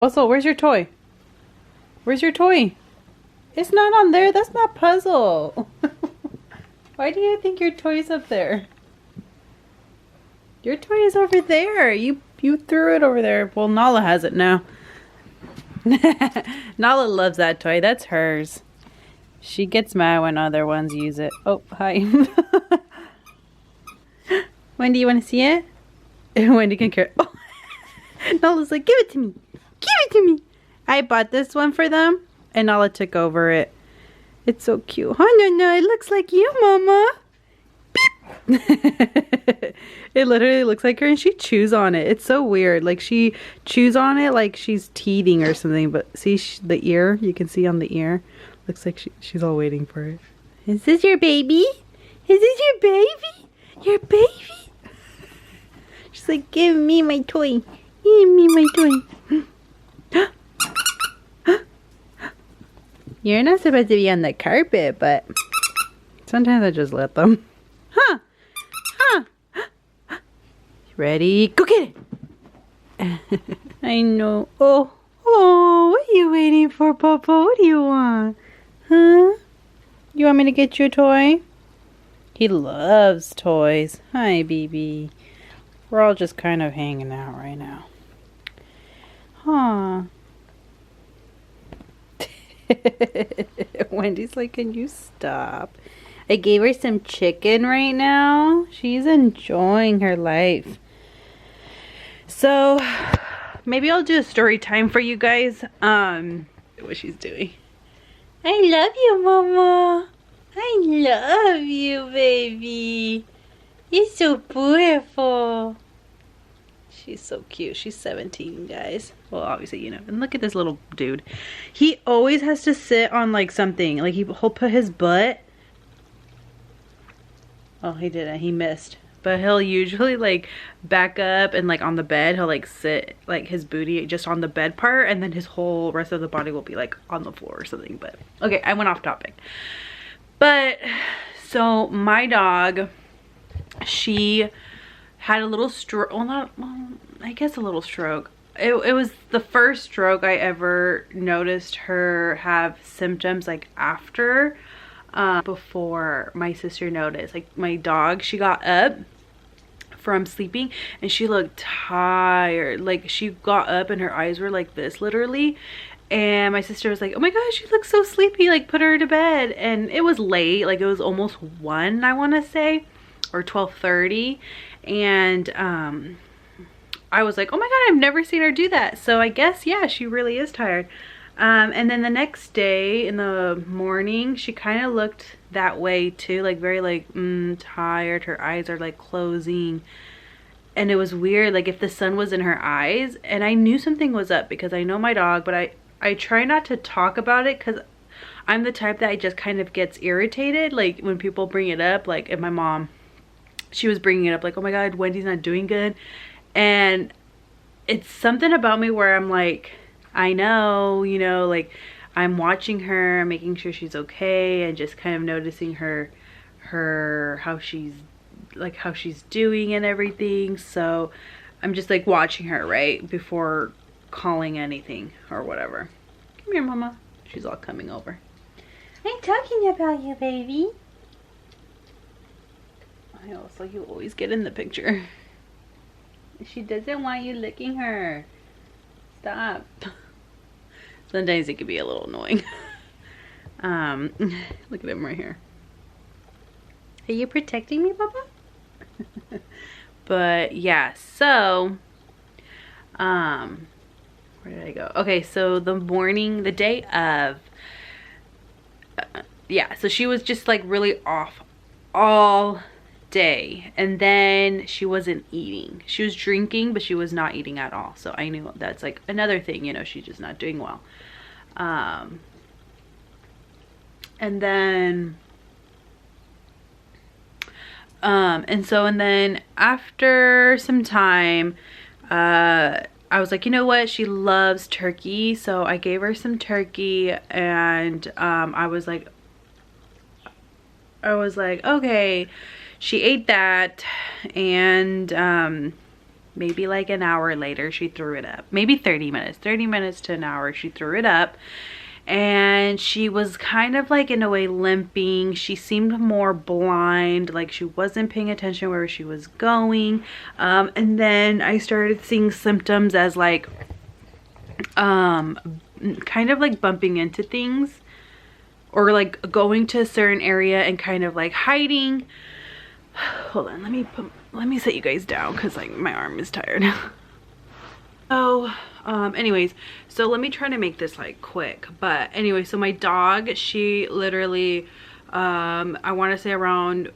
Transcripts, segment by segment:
Also, where's your toy? Where's your toy? It's not on there. That's not puzzle. Why do you think your toy's up there? Your toy is over there. You threw it over there. Well, Nala has it now. Nala loves that toy. That's hers. She gets mad when other ones use it. Oh, hi. Wendy, you want to see it? Wendy can care. Oh. Nala's like, give it to me. Give it to me. I bought this one for them, and Nala took over it. It's so cute. Oh, no, it looks like you, Mama. Beep. It literally looks like her, and she chews on it. It's so weird. Like, she chews on it like she's teething or something. But see the ear? You can see on the ear. Looks like she's all waiting for it. Is this your baby? Is this your baby? Your baby? She's like, give me my toy. Give me my toy. You're not supposed to be on the carpet, but sometimes I just let them. Huh? Huh? Ready? Go get it! I know. Oh, what are you waiting for, Papa? What do you want? Huh? You want me to get you a toy? He loves toys. Hi, BB. We're all just kind of hanging out right now. Huh. Wendy's like, can you stop? I gave her some chicken right now. She's enjoying her life. So maybe I'll do a story time for you guys. What she's doing. I love you, Mama. I love you, baby. You're so beautiful. She's so cute. She's 17, guys. Well, obviously, you know. And look at this little dude. He always has to sit on, like, something. Like, he'll put his butt. Oh, he didn't. He missed. But he'll usually, like, back up and, like, on the bed. He'll, like, sit, like, his booty just on the bed part. And then his whole rest of the body will be, like, on the floor or something. But, okay, I went off topic. But, so, my dog, she had a little stroke. Well, I guess a little stroke. It was the first stroke I ever noticed her have symptoms like after, before my sister noticed. Like my dog, she got up from sleeping and she looked tired. Like she got up and her eyes were like this literally. And my sister was like, oh my gosh, she looks so sleepy, like put her to bed. And it was late, like it was almost 1, I want to say, or 12:30. And I was like, oh my god, I've never seen her do that. So I guess, yeah, she really is tired. And then the next day in the morning, she kind of looked that way too, like very like tired. Her eyes are like closing. And it was weird, like if the sun was in her eyes. And I knew something was up because I know my dog, but I try not to talk about it because I'm the type that just kind of gets irritated. Like when people bring it up, like if my mom, she was bringing it up like, oh my god, Wendy's not doing good. And it's something about me where I'm like, I know, you know, like I'm watching her, making sure she's okay, and just kind of noticing her how she's doing and everything. So I'm just like watching her, right, before calling anything or whatever. Come here, Mama. She's all coming over. I'm talking about you, baby. I know, so you always get in the picture. She doesn't want you licking her. Stop. Sometimes it can be a little annoying. Look at him right here. Are you protecting me, Papa? But yeah, so where did I go? Okay, so the day of, yeah, so she was just like really off all day, and then she wasn't eating. She was drinking, but she was not eating at all. So I knew that's like another thing, you know, she's just not doing well. And then and then after some time, I was like, you know what, she loves turkey, so I gave her some turkey. And I was like, okay, she ate that. And maybe like an hour later, she threw it up. Maybe 30 minutes to an hour, she threw it up. And she was kind of like in a way limping. She seemed more blind, like she wasn't paying attention where she was going. And then I started seeing symptoms as like kind of like bumping into things, or like going to a certain area and kind of like hiding. Hold on, let me set you guys down because like my arm is tired. So anyways, so let me try to make this like quick. But anyway, so my dog, she literally I want to say around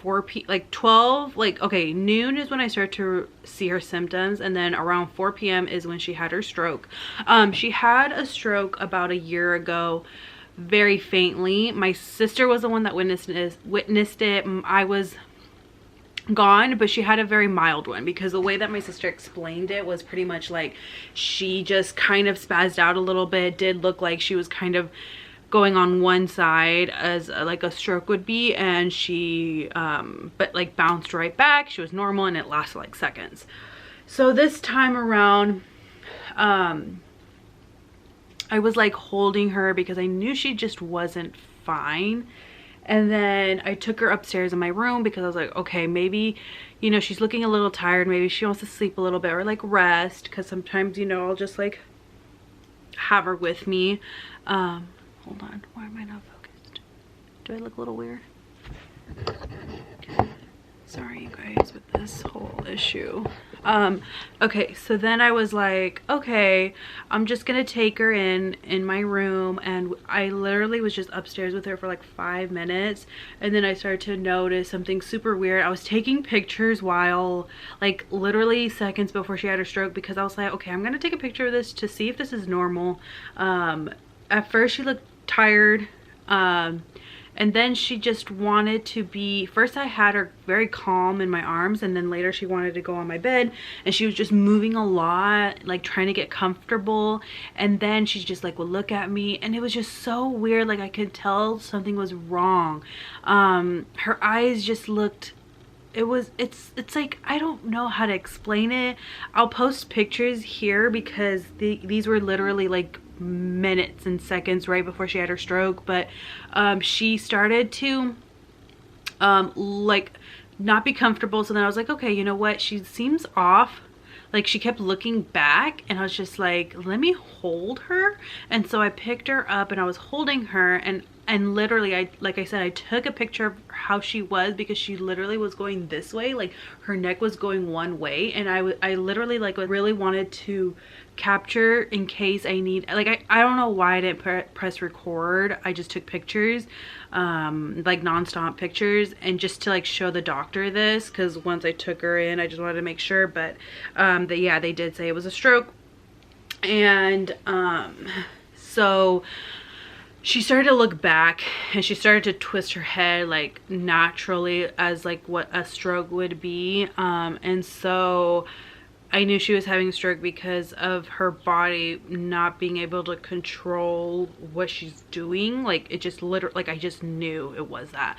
12, like, okay, noon is when I started to see her symptoms, and then around 4 p.m. is when she had her stroke. She had a stroke about a year ago, very faintly. My sister was the one that witnessed it. I was gone, but she had a very mild one, because the way that my sister explained it was pretty much like she just kind of spazzed out a little bit. It did look like she was kind of going on one side as like a stroke would be, and she but like bounced right back. She was normal and it lasted like seconds. So this time around I was like holding her because I knew she just wasn't fine. And then I took her upstairs in my room because I was like, okay, maybe, you know, she's looking a little tired. Maybe she wants to sleep a little bit or like rest. Because sometimes, you know, I'll just like have her with me. Hold on. Why am I not focused? Do I look a little weird? Sorry, you guys, with this whole issue. Okay, so then I was like, okay, I'm just gonna take her in my room, and I literally was just upstairs with her for like 5 minutes, and then I started to notice something super weird. I was taking pictures while, like, literally seconds before she had her stroke, because I was like, okay, I'm gonna take a picture of this to see if this is normal. At first she looked tired, and then she just wanted to be, first I had her very calm in my arms, and then later she wanted to go on my bed, and she was just moving a lot, like trying to get comfortable. And then she just like would look at me, and it was just so weird. Like I could tell something was wrong. Her eyes just looked, it's like, I don't know how to explain it. I'll post pictures here because these were literally like minutes and seconds right before she had her stroke. But she started to like not be comfortable. So then I was like, okay, you know what, she seems off. Like she kept looking back, and I was just like, let me hold her. And so I picked her up and I was holding her, and literally, like I said, I took a picture of how she was, because she literally was going this way, like her neck was going one way, and I literally like really wanted to capture in case I need, like, I don't know why I didn't press record. I just took pictures, like non-stop pictures, and just to like show the doctor this, because once I took her in, I just wanted to make sure. But yeah, they did say it was a stroke. And so she started to look back, and she started to twist her head like naturally, as like what a stroke would be. And so I knew she was having a stroke because of her body not being able to control what she's doing. Like it just literally, like I just knew it was that.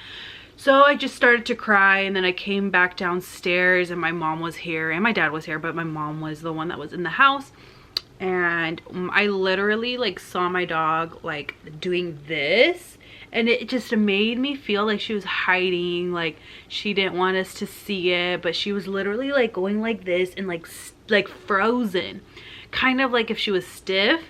So I just started to cry, and then I came back downstairs, and my mom was here and my dad was here, but my mom was the one that was in the house. And I literally like saw my dog like doing this, and it just made me feel like she was hiding, like she didn't want us to see it, but she was literally like going like this and like frozen, kind of like if she was stiff.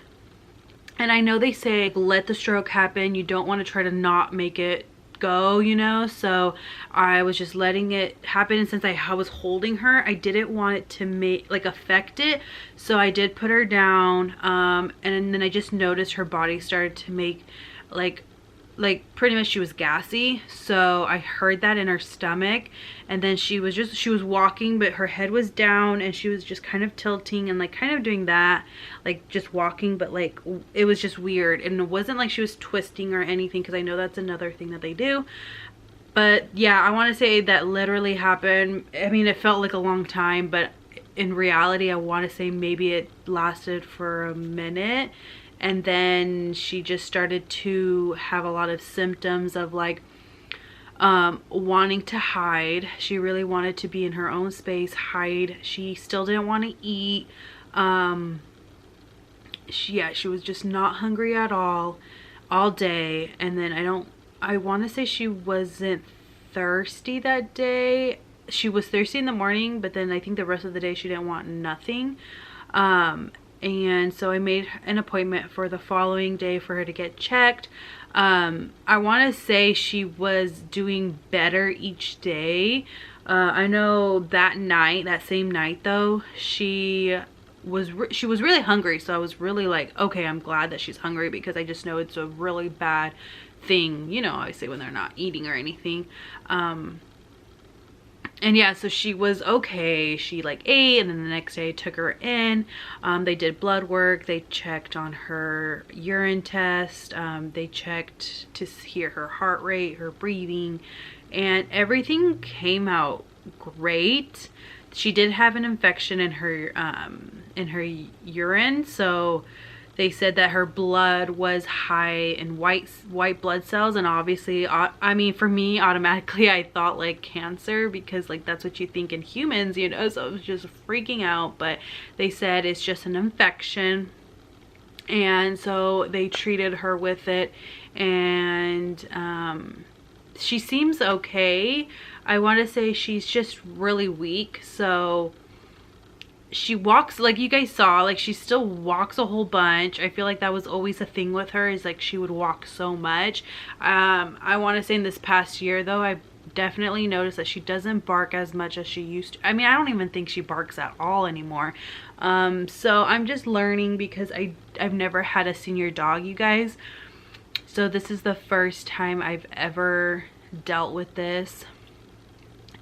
And I know they say let the stroke happen, you don't want to try to not make it go, you know. So I was just letting it happen, and since I was holding her, I didn't want it to affect it. So I did put her down, and then I just noticed her body started to make like pretty much she was gassy. So I heard that in her stomach, and then she was walking, but her head was down, and she was just kind of tilting and like kind of doing that, like just walking, but like it was just weird. And it wasn't like she was twisting or anything, because I know that's another thing that they do. But yeah, I want to say that literally happened. I mean, it felt like a long time, but in reality, I want to say maybe it lasted for a minute. And then she just started to have a lot of symptoms of like wanting to hide. She really wanted to be in her own space, hide. She still didn't want to eat. She was just not hungry at all day. And then I want to say she wasn't thirsty that day. She was thirsty in the morning, but then I think the rest of the day she didn't want nothing. And so I made an appointment for the following day for her to get checked. I want to say she was doing better each day. I know that same night though, she was really hungry. So I was really like, okay, I'm glad that she's hungry, because I just know it's a really bad thing, you know, obviously when they're not eating or anything. And yeah, so she was okay. She like ate, and then the next day I took her in. They did blood work. They checked on her urine test. They checked to hear her heart rate, her breathing, and everything came out great. She did have an infection in her urine, so they said that her blood was high in white blood cells, and obviously, I mean, for me, automatically I thought like cancer, because like that's what you think in humans, you know, so I was just freaking out. But they said it's just an infection, and so they treated her with it, and she seems okay. I want to say she's just really weak, so she walks, like you guys saw, like she still walks a whole bunch. I feel like that was always a thing with her, is like she would walk so much. I want to say in this past year though, I've definitely noticed that she doesn't bark as much as she used to. I mean, I don't even think she barks at all anymore. So I'm just learning, because I've never had a senior dog, you guys. So this is the first time I've ever dealt with this.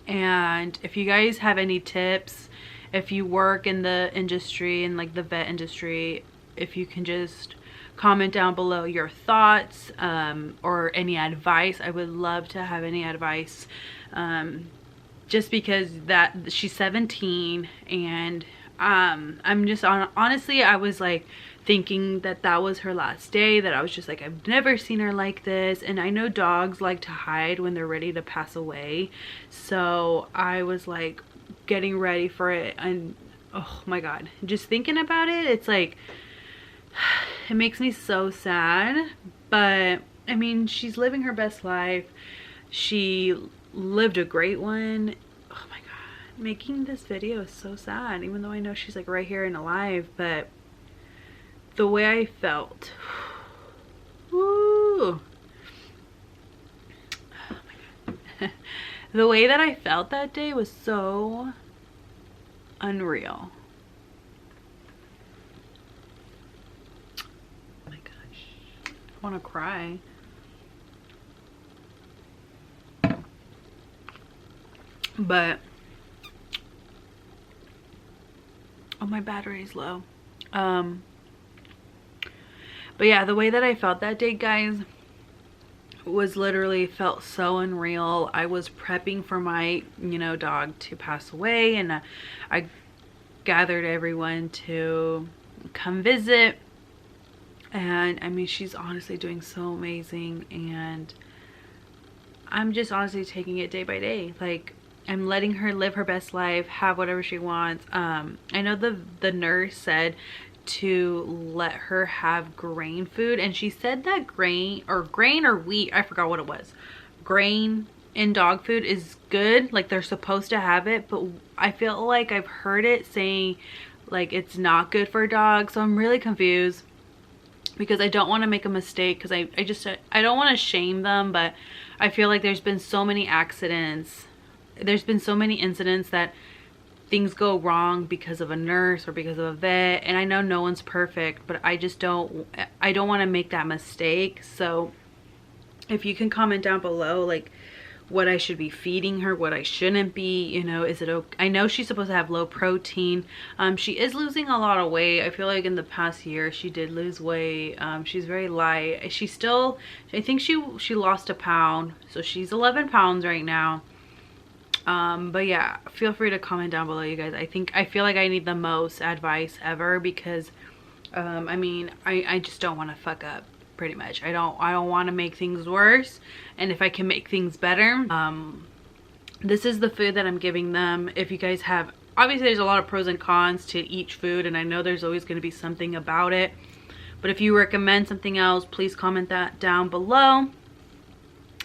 And if you guys have any tips, if you work in the industry, and like the vet industry, if you can just comment down below your thoughts, or any advice. I would love to have any advice, just because that she's 17, and I'm just honestly, I was like thinking that that was her last day, that I was just like, I've never seen her like this. And I know dogs like to hide when they're ready to pass away, so I was like getting ready for it. And oh my god, just thinking about it, it's like, it makes me so sad. But I mean, she's living her best life. She lived a great one. Oh my god, making this video is so sad, even though I know she's like right here and alive. But the way I felt, woo, oh my god. The way that I felt that day was so unreal. Oh my gosh, I want to cry. But oh, my battery's low. But yeah, the way that I felt that day, guys, was literally felt so unreal. I was prepping for my, you know, dog to pass away, and I gathered everyone to come visit. And I mean, she's honestly doing so amazing, and I'm just honestly taking it day by day. Like, I'm letting her live her best life, have whatever she wants. I know the nurse said to let her have grain food, and she said that grain or wheat, I forgot what it was, grain in dog food is good, like they're supposed to have it. But I feel like I've heard it saying like it's not good for dogs, so I'm really confused, because I don't want to make a mistake, because I don't want to shame them, but I feel like there's been so many accidents, there's been so many incidents that things go wrong because of a nurse or because of a vet. And I know no one's perfect, but I don't want to make that mistake. So if you can comment down below like what I should be feeding her, what I shouldn't be, you know, is it okay? I know she's supposed to have low protein. She is losing a lot of weight. I feel like in the past year she did lose weight. She's very light. She's still, I think she lost a pound, so she's 11 pounds right now. But yeah, feel free to comment down below, you guys. I feel like I need the most advice ever, because I mean, I just don't want to fuck up pretty much. I don't want to make things worse, and if I can make things better, this is the food that I'm giving them. If you guys have, obviously there's a lot of pros and cons to each food, and I know there's always going to be something about it, but if you recommend something else, please comment that down below.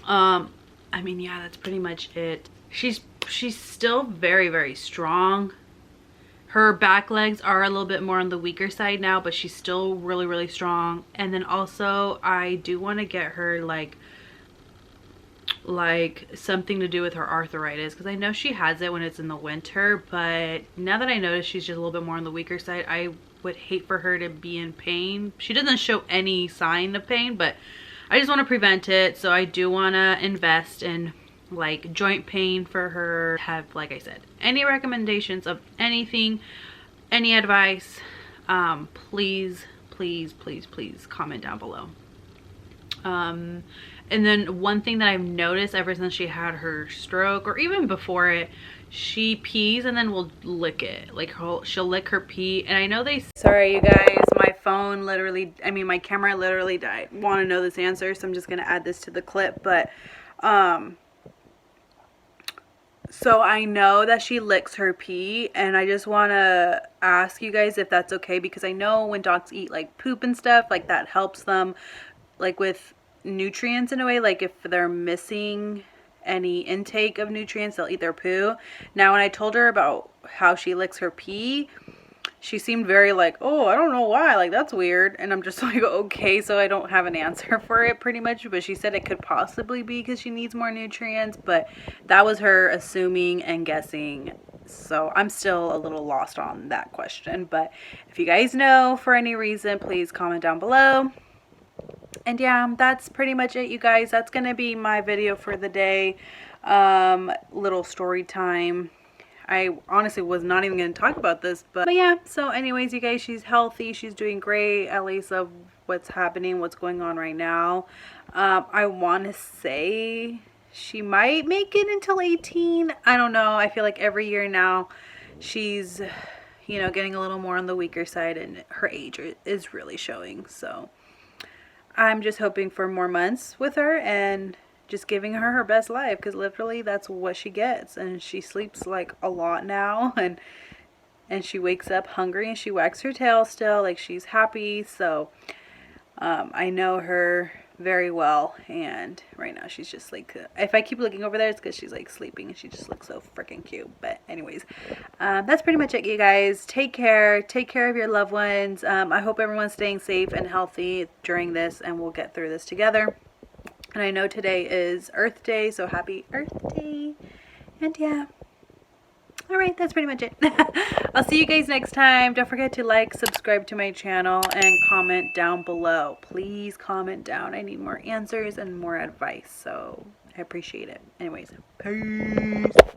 I mean, yeah, that's pretty much it. She's still very, very strong. Her back legs are a little bit more on the weaker side now, but she's still really, really strong. And then also I do want to get her like something to do with her arthritis, because I know she has it when it's in the winter, but now that I notice she's just a little bit more on the weaker side, I would hate for her to be in pain. She doesn't show any sign of pain, but I just want to prevent it. So I do want to invest in like joint pain for her. Have, like I said, any recommendations of anything, any advice, please comment down below. And then one thing that I've noticed ever since she had her stroke, or even before it, she pees and then will lick it. Like she'll lick her pee. And I know sorry you guys, my phone literally, I mean my camera literally died. Want to know this answer, so I'm just gonna add this to the clip. But so I know that she licks her pee, and I just want to ask you guys if that's okay, because I know when dogs eat like poop and stuff, like that helps them like with nutrients in a way. Like if they're missing any intake of nutrients, they'll eat their poo. Now when I told her about how she licks her pee, she seemed very like, oh, I don't know why, like that's weird. And I'm just like, okay. So I don't have an answer for it pretty much, but she said it could possibly be because she needs more nutrients, but that was her assuming and guessing. So I'm still a little lost on that question, but if you guys know for any reason, please comment down below. And yeah, that's pretty much it, you guys. That's gonna be my video for the day. Little story time. I honestly was not even going to talk about this, but yeah. So anyways, you guys, she's healthy. She's doing great, at least of what's happening, what's going on right now. I want to say she might make it until 18. I don't know. I feel like every year now she's, you know, getting a little more on the weaker side, and her age is really showing. So I'm just hoping for more months with her and just giving her her best life, because literally that's what she gets. And she sleeps like a lot now, and she wakes up hungry, and she wags her tail still, like she's happy. So I know her very well, and right now she's just like, if I keep looking over there, it's because she's like sleeping, and she just looks so freaking cute. But anyways, that's pretty much it, you guys. Take care of your loved ones. I hope everyone's staying safe and healthy during this, and we'll get through this together. And I know today is Earth Day, so happy Earth Day. And yeah. Alright, that's pretty much it. I'll see you guys next time. Don't forget to like, subscribe to my channel, and comment down below. Please comment down. I need more answers and more advice, so I appreciate it. Anyways, peace.